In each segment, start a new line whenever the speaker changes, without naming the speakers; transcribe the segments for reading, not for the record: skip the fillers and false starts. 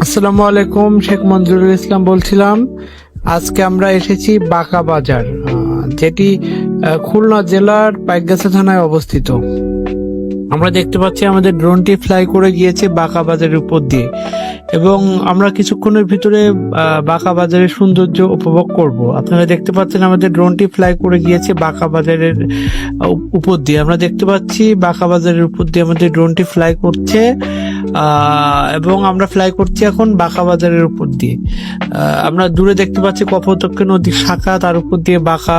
আসসালামু আলাইকুম, শেখ মঞ্জুরুল ইসলাম বলছিলাম। আজকে আমরা এসেছি বাঁকা বাজার, যেটি খুলনা জেলার পাইকগাছা থানায় অবস্থিত। আমরা দেখতে পাচ্ছি আমাদের ড্রোনটি ফ্লাই করে গিয়েছে বাঁকা বাজারের উপর দিয়ে, এবং আমরা কিছুক্ষণের ভিতরে বাঁকা বাজারের সৌন্দর্য উপভোগ করব। আপনারা দেখতে পাচ্ছেন আমাদের ড্রোনটি ফ্লাই করে গিয়েছে বাঁকা বাজারের উপর দিয়ে। আমরা দেখতে পাচ্ছি বাঁকা বাজারের উপর দিয়ে আমাদের ড্রোনটি ফ্লাই করছে, এবং আমরা ফ্লাই করছি এখন বাঁকা বাজারের উপর দিয়ে। আমরা দূরে দেখতে পাচ্ছি কপোতাক্ষ নদীর শাখা, তার উপর দিয়ে বাঁকা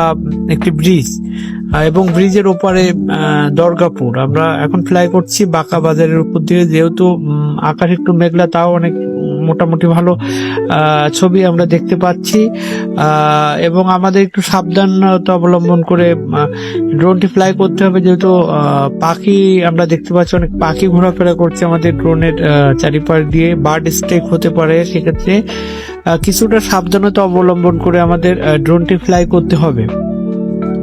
একটি ব্রিজ, এবং ব্রিজের ওপারে দরগাপুর। আমরা এখন ফ্লাই করছি বাঁকা বাজারের উপর দিয়ে। যেহেতু আকাশ একটু মেঘলা, তাও অনেক মোটামুটি ভালো ছবি আমরা দেখতে পাচ্ছি, এবং আমাদের একটু সাবধানতা অবলম্বন করে ড্রোনটি ফ্লাই করতে হবে। যেহেতু পাখি আমরা দেখতে পাচ্ছি, অনেক পাখি ঘোরাফেরা করছে আমাদের ড্রোনের চারিপাশ দিয়ে, বার্ড স্ট্রাইক হতে পারে। সেক্ষেত্রে কিছুটা সাবধানতা অবলম্বন করে আমাদের ড্রোনটি ফ্লাই করতে হবে।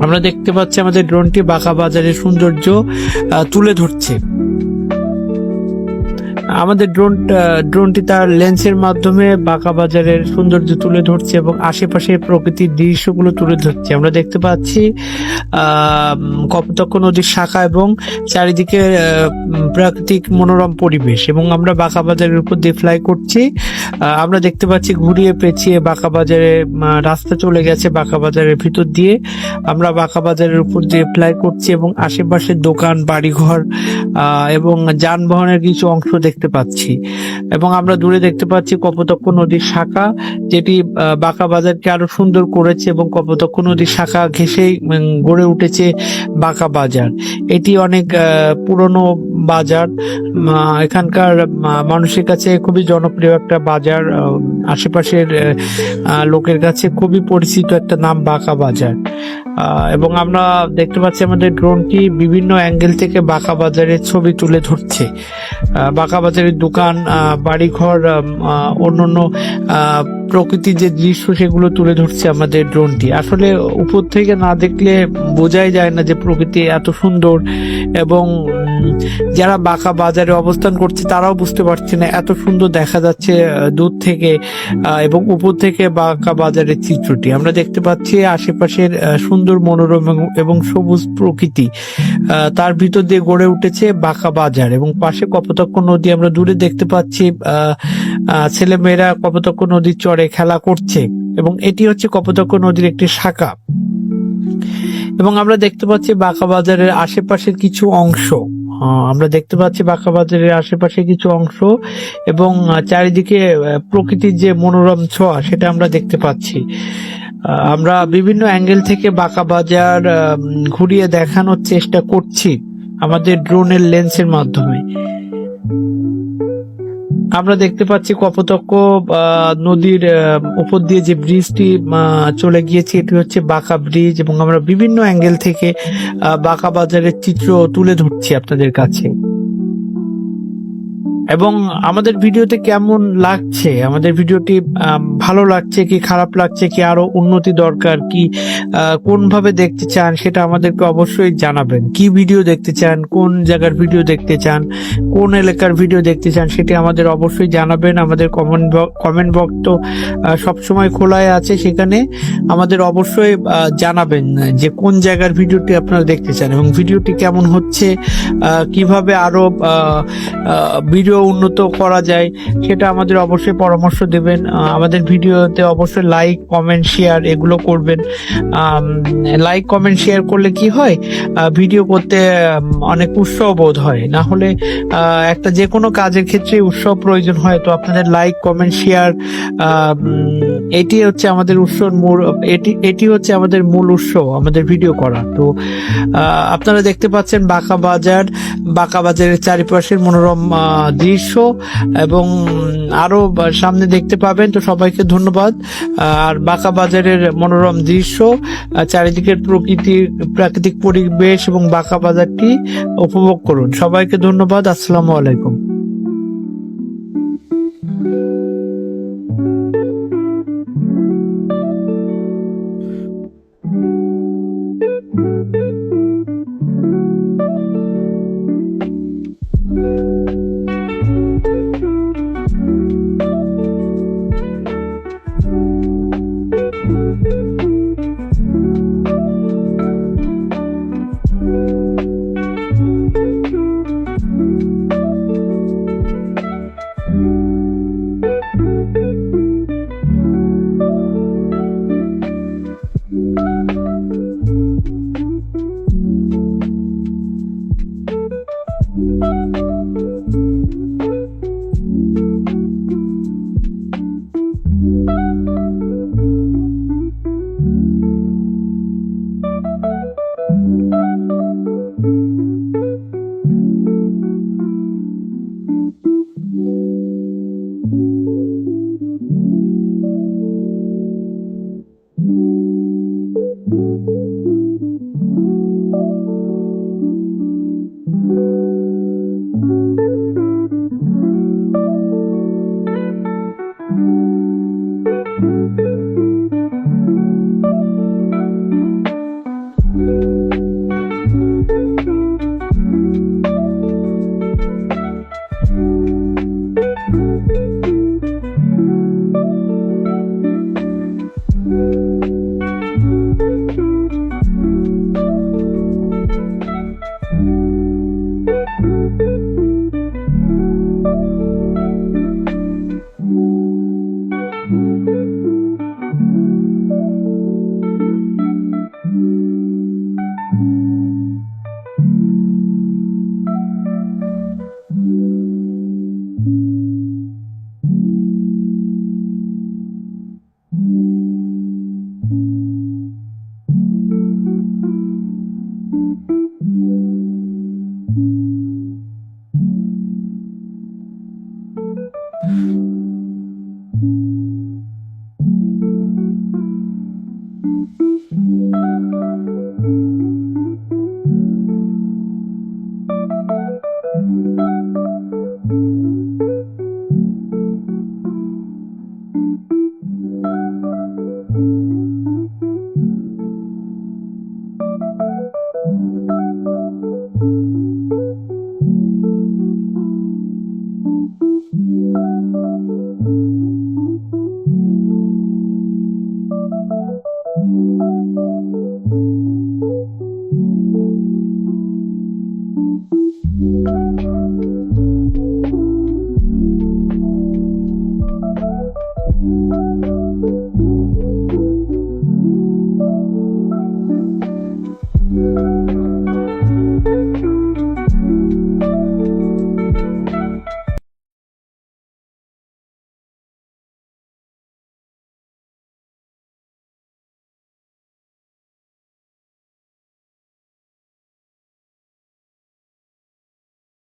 আমরা দেখতে পাচ্ছি আমাদের ড্রোনটি বাঁকা বাজারের সৌন্দর্য তুলে ধরছে। আমাদের ড্রোনটি তার লেন্সের মাধ্যমে বাঁকা বাজারের সৌন্দর্য তুলে ধরছে এবং আশেপাশের প্রকৃতির দৃশ্যগুলো তুলে ধরছে। আমরা দেখতে পাচ্ছি কপোতাক্ষ নদীর শাখা এবং চারিদিকে প্রাকৃতিক মনোরম পরিবেশ, এবং আমরা বাঁকা বাজারের উপর দিয়ে ফ্লাই করছি। আমরা দেখতে পাচ্ছি ঘুরিয়ে পেঁচিয়ে বাঁকা বাজারে রাস্তা চলে গেছে বাঁকা বাজারের ভিতর দিয়ে। আমরা বাঁকা বাজারের উপর দিয়ে ফ্লাই করছি এবং আশেপাশের দোকান, বাড়িঘর এবং যানবাহনের কিছু অংশ দেখতে পাচ্ছি। এবং আমরা দূরে দেখতে পাচ্ছি কপোতাক্ষ নদীর শাখা, যেটি বাঁকা বাজারকে আরো সুন্দর করেছে, এবং কপোতাক্ষ নদীর শাখা ঘেঁষেই গড়ে উঠেছে বাঁকা বাজার। এটি অনেক পুরনো বাজার, এখানকার মানুষের কাছে খুবই জনপ্রিয় একটা বাজার, আশেপাশের লোকের কাছে খুবই পরিচিত একটা নাম বাঁকা বাজার। এবং আমরা দেখতে পাচ্ছি আমাদের ড্রোনটি বিভিন্ন অ্যাঙ্গেল থেকে বাঁকা বাজারের ছবি তুলে ধরছে। বাঁকা বাজারের দোকান, বাড়িঘর, অন্যান্য প্রকৃতির যে দৃশ্য, সেগুলো তুলে ধরছে আমাদের ড্রোনটি। আসলে উপর থেকে না দেখলে বোঝাই যায় না যে প্রকৃতি এত সুন্দর, এবং যারা বাঁকা বাজারে অবস্থান করছে তারাও বুঝতে পারছে না, এত সুন্দর দেখা যাচ্ছে দূর থেকে এবং উপর থেকে বাঁকা বাজারের চিত্রটি। আমরা দেখতে পাচ্ছি আশেপাশের সুন্দর মনোরম এবং সবুজ প্রকৃতি, তার ভিতর দিয়ে গড়ে উঠেছে বাঁকা বাজার। এবং পাশে কপোতাক্ষ নদী আমরা দূরে দেখতে পাচ্ছি, ছেলেমেয়েরা কপোতাক্ষ নদীর চরে খেলা করছে, এবং এটি হচ্ছে কপোতাক্ষ নদীর একটি শাখা। এবং আমরা দেখতে পাচ্ছি বাঁকা বাজারের আশেপাশের কিছু অংশ, আমরা দেখতে পাচ্ছি বাঁকা বাজারের আশেপাশে কিছু অংশ, এবং চারিদিকে প্রকৃতির যে মনোরম ছোঁয়া, সেটা আমরা দেখতে পাচ্ছি। আমরা বিভিন্ন অ্যাঙ্গেল থেকে বাঁকা বাজার ঘুরিয়ে দেখানোর চেষ্টা করছি আমাদের ড্রোনের লেন্সের মাধ্যমে। আমরা দেখতে পাচ্ছি কপোতাক্ষ নদীর উপর দিয়ে যে ব্রিজটি চলে গিয়েছে, এটি হচ্ছে বাঁকা ব্রিজ, এবং আমরা বিভিন্ন অ্যাঙ্গেল থেকে বাঁকা বাজারের চিত্র তুলে ধরছি আপনাদের কাছে। এবং আমাদের ভিডিওতে কেমন লাগছে, আমাদের ভিডিওটি ভালো লাগছে কি খারাপ লাগছে, কি আরো উন্নতি দরকার, কি কোন ভাবে দেখতে চান, সেটা আমাদেরকে অবশ্যই জানাবেন। কি ভিডিও দেখতে চান, কোন জায়গার ভিডিও দেখতে চান, কোন এলাকার ভিডিও দেখতে চান, সেটি আমাদের অবশ্যই জানাবেন। আমাদের কমেন্ট বক্স তো সবসময় খোলাই আছে, সেখানে আমাদের অবশ্যই জানাবেন যে কোন জায়গার ভিডিওটি আপনারা দেখতে চান, এবং ভিডিওটি কেমন হচ্ছে, কিভাবে আরো ভিডিও উন্নত করা যায়, সেটা আমাদের অবশ্যই পরামর্শ দেবেন। আমাদের ভিডিওতে অবশ্যই লাইক, কমেন্ট, শেয়ার এগুলো করবেন। লাইক, কমেন্ট, শেয়ার করলে কি হয়, ভিডিও করতে অনেক উৎসাহ বোধ হয়। না হলে একটা যে কোনো কাজের ক্ষেত্রে উৎসাহ প্রয়োজন হয়। তো আপনাদের লাইক, কমেন্ট, শেয়ার, এটি হচ্ছে আমাদের এটি হচ্ছে আমাদের মূল উৎস আমাদের ভিডিও করা। তো আপনারা দেখতে পাচ্ছেন বাঁকা বাজারের চারিপাশের মনোরম দৃশ্য, এবং আরো সামনে দেখতে পাবেন। তো সবাইকে ধন্যবাদ। আর বাঁকা বাজারের মনোরম দৃশ্য, চারিদিকের প্রাকৃতিক পরিবেশ এবং বাঁকা বাজারটি উপভোগ করুন। সবাইকে ধন্যবাদ। আসসালামু আলাইকুম।